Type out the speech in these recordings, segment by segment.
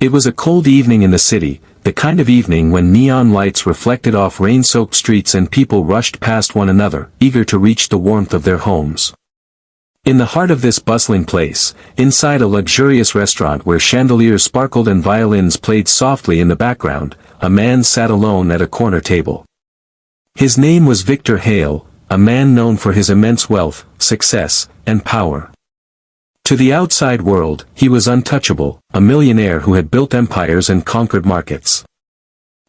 It was a cold evening in the city, the kind of evening when neon lights reflected off rain-soaked streets and people rushed past one another, eager to reach the warmth of their homes. In the heart of this bustling place, inside a luxurious restaurant where chandeliers sparkled and violins played softly in the background, a man sat alone at a corner table. His name was Victor Hale, a man known for his immense wealth, success, and power. To the outside world, he was untouchable, a millionaire who had built empires and conquered markets.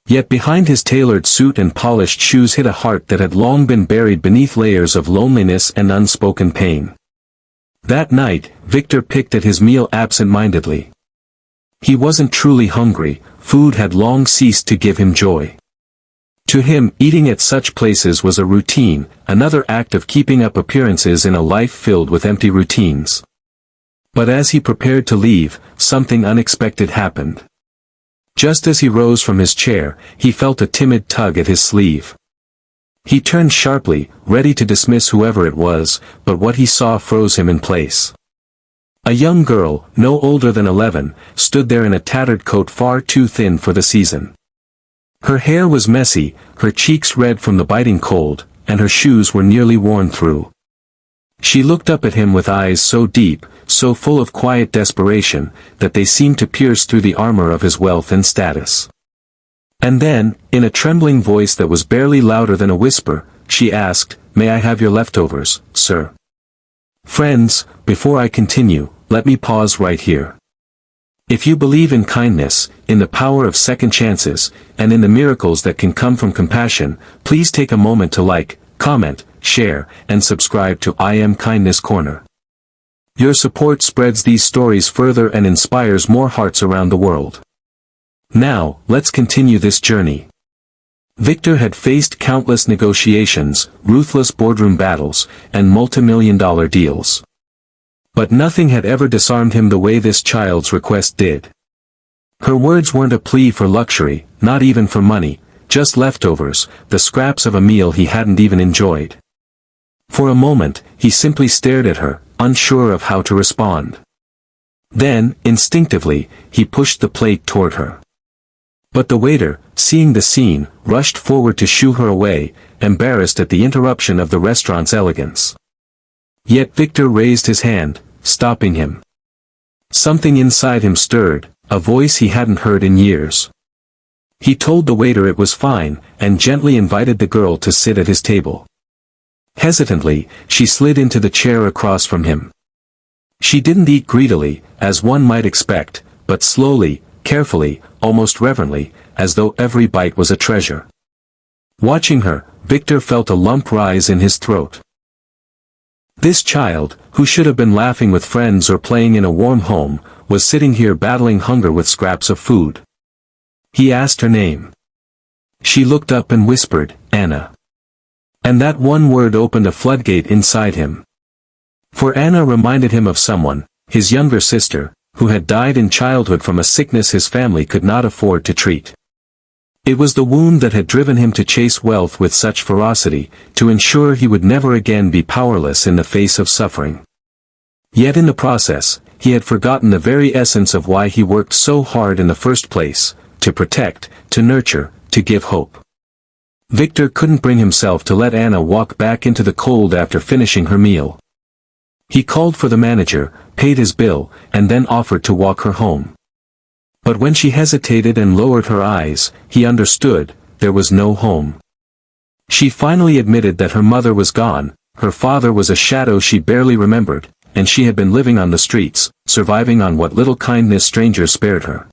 Yet behind his tailored suit and polished shoes hid a heart that had long been buried beneath layers of loneliness and unspoken pain. That night, Victor picked at his meal absent-mindedly. He wasn't truly hungry, food had long ceased to give him joy. To him, eating at such places was a routine, another act of keeping up appearances in a life filled with empty routines. But as he prepared to leave, something unexpected happened. Just as he rose from his chair, he felt a timid tug at his sleeve. He turned sharply, ready to dismiss whoever it was, but what he saw froze him in place. A young girl, no older than 11, stood there in a tattered coat far too thin for the season. Her hair was messy, her cheeks red from the biting cold, and her shoes were nearly worn through. She looked up at him with eyes so deep, so full of quiet desperation, that they seemed to pierce through the armor of his wealth and status. And then, in a trembling voice that was barely louder than a whisper, she asked, "May I have your leftovers, sir?" Friends, before I continue, let me pause right here. If you believe in kindness, in the power of second chances, and in the miracles that can come from compassion, please take a moment to like, comment, share, and subscribe to I Am Kindness Corner. Your support spreads these stories further and inspires more hearts around the world. Now, let's continue this journey. Victor had faced countless negotiations, ruthless boardroom battles, and multi-million-dollar deals. But nothing had ever disarmed him the way this child's request did. Her words weren't a plea for luxury, not even for money, just leftovers, the scraps of a meal he hadn't even enjoyed. For a moment, he simply stared at her, unsure of how to respond. Then, instinctively, he pushed the plate toward her. But the waiter, seeing the scene, rushed forward to shoo her away, embarrassed at the interruption of the restaurant's elegance. Yet Victor raised his hand, stopping him. Something inside him stirred, a voice he hadn't heard in years. He told the waiter it was fine, and gently invited the girl to sit at his table. Hesitantly, she slid into the chair across from him. She didn't eat greedily, as one might expect, but slowly, carefully, almost reverently, as though every bite was a treasure. Watching her, Victor felt a lump rise in his throat. This child, who should have been laughing with friends or playing in a warm home, was sitting here battling hunger with scraps of food. He asked her name. She looked up and whispered, "Anna." And that one word opened a floodgate inside him. For Anna reminded him of someone, his younger sister, who had died in childhood from a sickness his family could not afford to treat. It was the wound that had driven him to chase wealth with such ferocity, to ensure he would never again be powerless in the face of suffering. Yet in the process, he had forgotten the very essence of why he worked so hard in the first place, to protect, to nurture, to give hope. Victor couldn't bring himself to let Anna walk back into the cold after finishing her meal. He called for the manager, paid his bill, and then offered to walk her home. But when she hesitated and lowered her eyes, he understood, there was no home. She finally admitted that her mother was gone, her father was a shadow she barely remembered, and she had been living on the streets, surviving on what little kindness strangers spared her.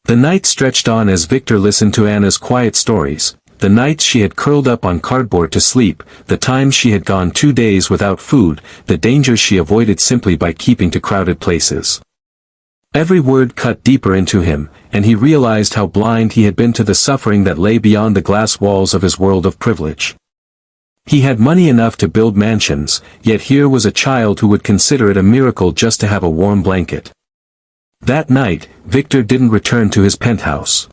The night stretched on as Victor listened to Anna's quiet stories, the nights she had curled up on cardboard to sleep, the times she had gone 2 days without food, the dangers she avoided simply by keeping to crowded places. Every word cut deeper into him, and he realized how blind he had been to the suffering that lay beyond the glass walls of his world of privilege. He had money enough to build mansions, yet here was a child who would consider it a miracle just to have a warm blanket. That night, Victor didn't return to his penthouse.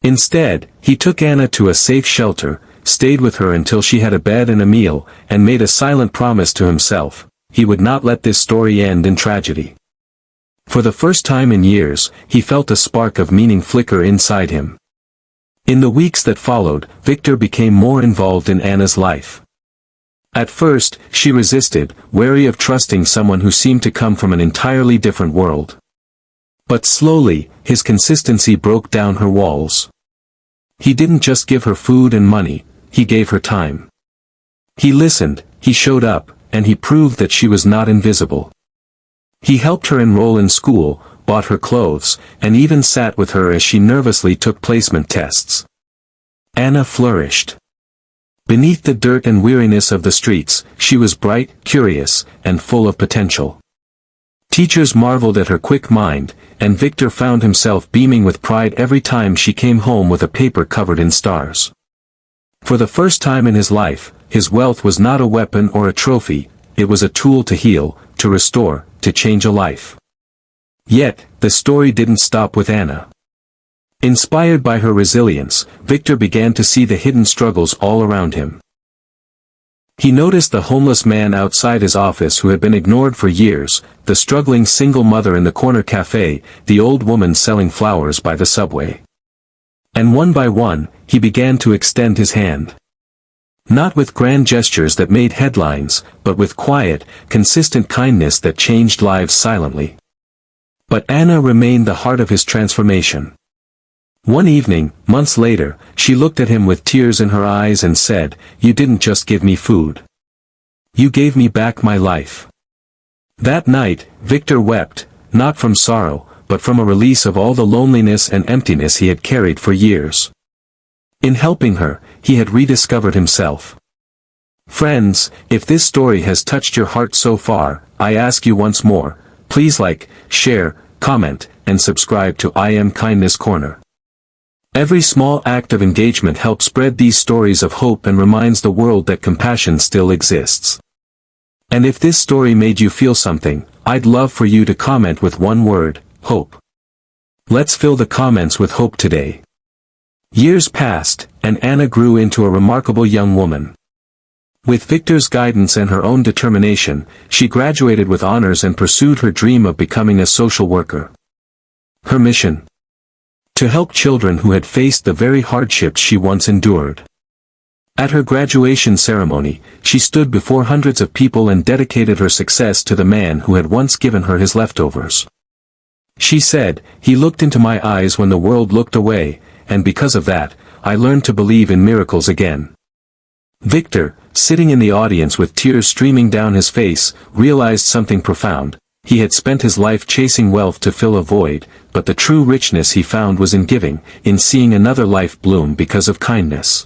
Instead, he took Anna to a safe shelter, stayed with her until she had a bed and a meal, and made a silent promise to himself, he would not let this story end in tragedy. For the first time in years, he felt a spark of meaning flicker inside him. In the weeks that followed, Victor became more involved in Anna's life. At first, she resisted, wary of trusting someone who seemed to come from an entirely different world. But slowly, his consistency broke down her walls. He didn't just give her food and money, he gave her time. He listened, he showed up, and he proved that she was not invisible. He helped her enroll in school, bought her clothes, and even sat with her as she nervously took placement tests. Anna flourished. Beneath the dirt and weariness of the streets, she was bright, curious, and full of potential. Teachers marveled at her quick mind, and Victor found himself beaming with pride every time she came home with a paper covered in stars. For the first time in his life, his wealth was not a weapon or a trophy, it was a tool to heal, to restore, to change a life. Yet, the story didn't stop with Anna. Inspired by her resilience, Victor began to see the hidden struggles all around him. He noticed the homeless man outside his office who had been ignored for years, the struggling single mother in the corner cafe, the old woman selling flowers by the subway. And one by one, he began to extend his hand. Not with grand gestures that made headlines, but with quiet, consistent kindness that changed lives silently. But Anna remained the heart of his transformation. One evening, months later, she looked at him with tears in her eyes and said, "You didn't just give me food. You gave me back my life." That night, Victor wept, not from sorrow, but from a release of all the loneliness and emptiness he had carried for years. In helping her, he had rediscovered himself. Friends, if this story has touched your heart so far, I ask you once more, please like, share, comment, and subscribe to I Am Kindness Corner. Every small act of engagement helps spread these stories of hope and reminds the world that compassion still exists. And if this story made you feel something, I'd love for you to comment with one word, hope. Let's fill the comments with hope today. Years passed, and Anna grew into a remarkable young woman. With Victor's guidance and her own determination, she graduated with honors and pursued her dream of becoming a social worker. Her mission? To help children who had faced the very hardships she once endured. At her graduation ceremony, she stood before hundreds of people and dedicated her success to the man who had once given her his leftovers. She said, "He looked into my eyes when the world looked away, and because of that, I learned to believe in miracles again." Victor, sitting in the audience with tears streaming down his face, realized something profound. He had spent his life chasing wealth to fill a void, but the true richness he found was in giving, in seeing another life bloom because of kindness.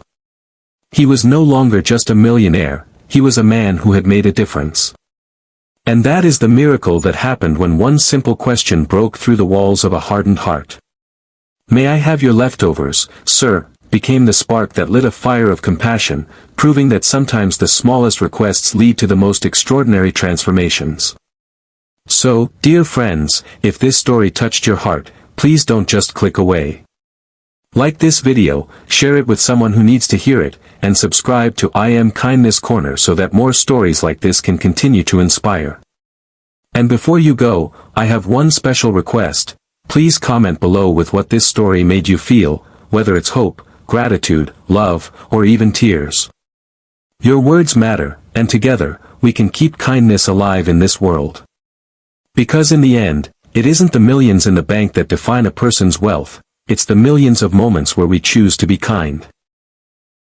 He was no longer just a millionaire, he was a man who had made a difference. And that is the miracle that happened when one simple question broke through the walls of a hardened heart. "May I have your leftovers, sir?" became the spark that lit a fire of compassion, proving that sometimes the smallest requests lead to the most extraordinary transformations. So, dear friends, if this story touched your heart, please don't just click away. Like this video, share it with someone who needs to hear it, and subscribe to I Am Kindness Corner so that more stories like this can continue to inspire. And before you go, I have one special request. Please comment below with what this story made you feel, whether it's hope, gratitude, love, or even tears. Your words matter, and together, we can keep kindness alive in this world. Because in the end, it isn't the millions in the bank that define a person's wealth, it's the millions of moments where we choose to be kind.